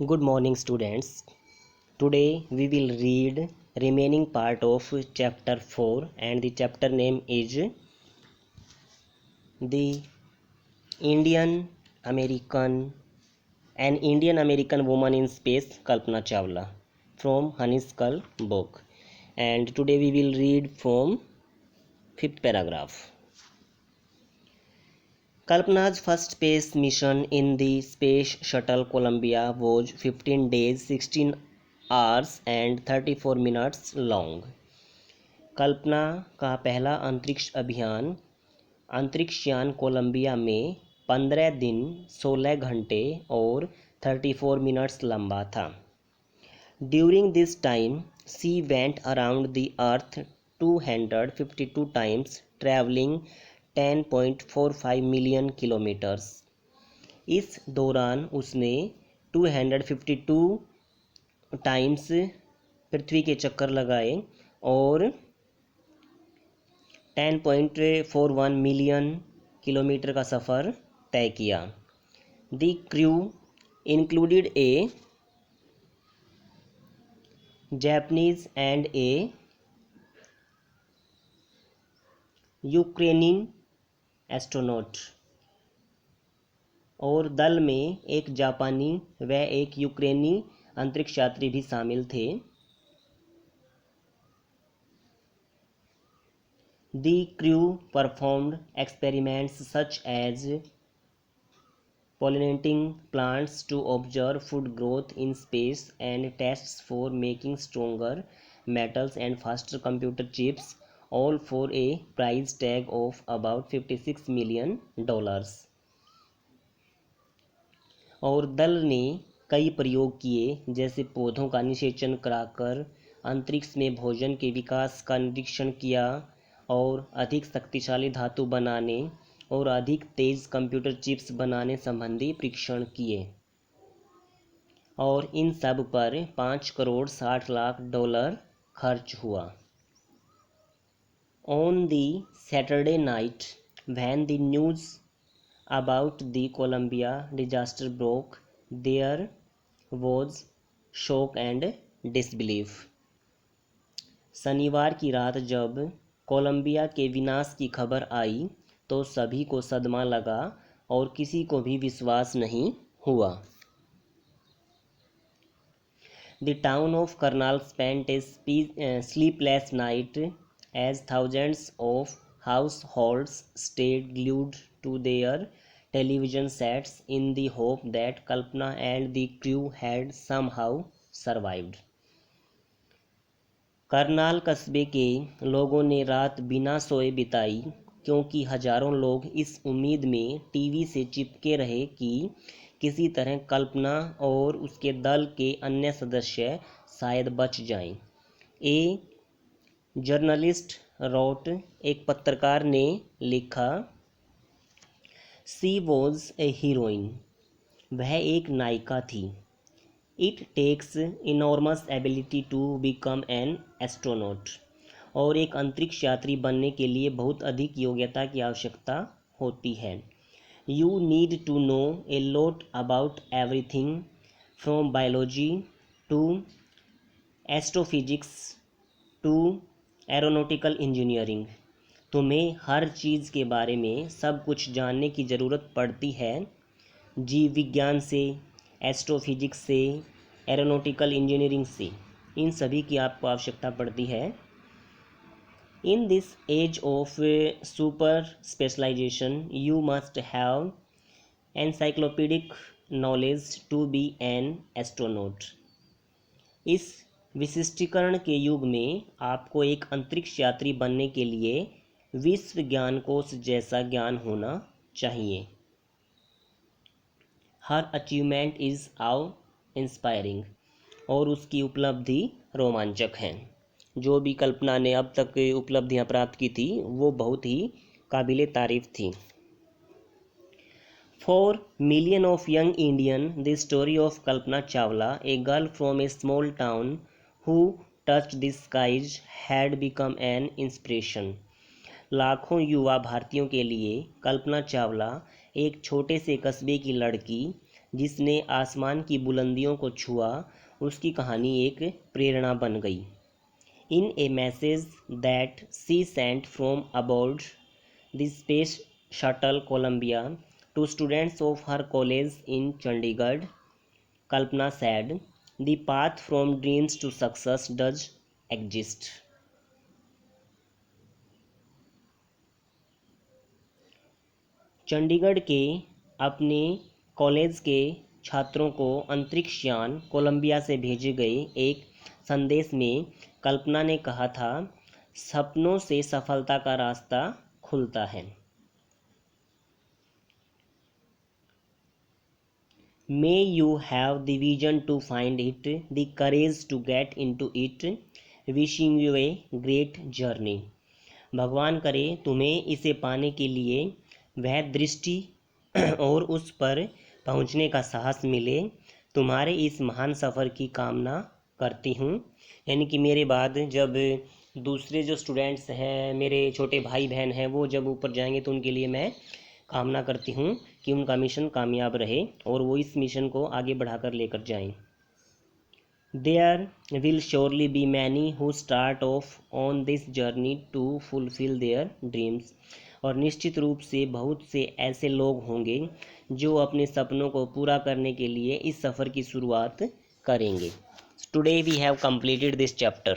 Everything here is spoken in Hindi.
Good morning, students. Today we will read remaining part of chapter 4, and the chapter name is the Indian American an Indian American woman in space, Kalpana Chawla, from Honey's Skull book. And today we will read from fifth paragraph. Kalpana's first space mission in the Space Shuttle Columbia was 15 days, 16 hours and 34 minutes long. कल्पना का पहला अंतरिक्ष अभियान अंतरिक्षयान कोलंबिया में 15 दिन 16 घंटे और 34 मिनट्स लंबा था. During this time, she went around the Earth 252 times, traveling 10.45 million kilometres. इस दौरान उसने 252 टाइम्स पृथ्वी के चक्कर लगाए और 10.41 मिलियन किलोमीटर का सफ़र तय किया. The crew included A Japanese and a Ukrainian astronaut. और दल में एक जापानी व एक यूक्रेनी अंतरिक्ष यात्री भी शामिल थे. The crew performed experiments such as pollinating plants to observe food growth in space and tests for making stronger metals and faster computer chips, all for a price tag of about $56 million. और दल ने कई प्रयोग किए, जैसे पौधों का निषेचन कराकर अंतरिक्ष में भोजन के विकास का निरीक्षण किया और अधिक शक्तिशाली धातु बनाने और अधिक तेज कंप्यूटर चिप्स बनाने संबंधी परीक्षण किए. और इन सब पर $5.60 लाख खर्च हुआ. On the Saturday night, when the news about the Columbia disaster broke, there was shock and disbelief. शनिवार की रात जब कोलंबिया के विनाश की खबर आई तो सभी को सदमा लगा और किसी को भी विश्वास नहीं हुआ. The town of Karnal spent a sleepless night as thousands of households stayed glued to their television sets in the hope that Kalpana and the crew had somehow survived. Karnal कस्बे के लोगों ने रात बिना सोए बिताई, क्योंकि हजारों लोग इस उम्मीद में टीवी से चिपके रहे कि किसी तरह कल्पना और उसके दल के अन्य सदस्य शायद बच जाएं. ए जर्नलिस्ट रोट, एक पत्रकार ने लिखा, सी वॉज ए हीरोइन, वह एक नायिका थी. It takes enormous ability to become an astronaut, और एक अंतरिक्ष यात्री बनने के लिए बहुत अधिक योग्यता की आवश्यकता होती है. You need to know a lot about everything from biology to astrophysics to aeronautical engineering. तुम्हें हर चीज़ के बारे में सब कुछ जानने की ज़रूरत पड़ती है, जीव विज्ञान से, एस्ट्रोफिजिक्स से, एरोनॉटिकल इंजीनियरिंग से. इन सभी की आपको आवश्यकता पड़ती है. In this age of super specialization you must have encyclopedic knowledge to be an astronaut. इस विशिष्टीकरण के युग में आपको एक अंतरिक्ष यात्री बनने के लिए विश्व ज्ञान कोश जैसा ज्ञान होना चाहिए. हर अचीवमेंट इज़ आउ इंस्पायरिंग, और उसकी उपलब्धि रोमांचक हैं. जो भी कल्पना ने अब तक उपलब्धियां प्राप्त की थी वो बहुत ही काबिले तारीफ थी. For million of young Indian, the story of Kalpana Chawla, a girl from a small town who touched the skies, had become an inspiration. लाखों युवा भारतीयों के लिए कल्पना चावला, एक छोटे से कस्बे की लड़की जिसने आसमान की बुलंदियों को छुआ, उसकी कहानी एक प्रेरणा बन गई। In a message that she sent from aboard the space shuttle Columbia to students of her college in Chandigarh, Kalpana said, "The path from dreams to success does exist." Chandigarh के अपने कॉलेज के छात्रों को अंतरिक्ष यान कोलंबिया से भेजे गए एक संदेश में कल्पना ने कहा था, सपनों से सफलता का रास्ता खुलता है। May you have the vision to find it, the courage to get into it, wishing you a great journey. भगवान करे तुम्हें इसे पाने के लिए वह दृष्टि और उस पर पहुंचने का साहस मिले। तुम्हारे इस महान सफ़र की कामना करती हूँ। यानी कि मेरे बाद जब दूसरे जो स्टूडेंट्स हैं, मेरे छोटे भाई बहन हैं, वो जब ऊपर जाएंगे तो उनके लिए मैं कामना करती हूँ कि उनका मिशन कामयाब रहे और वो इस मिशन को आगे बढ़ाकर लेकर जाएं। There will surely be many who start off on this journey to fulfill their dreams. और निश्चित रूप से बहुत से ऐसे लोग होंगे जो अपने सपनों को पूरा करने के लिए इस सफ़र की शुरुआत करेंगे। Today we have completed this chapter.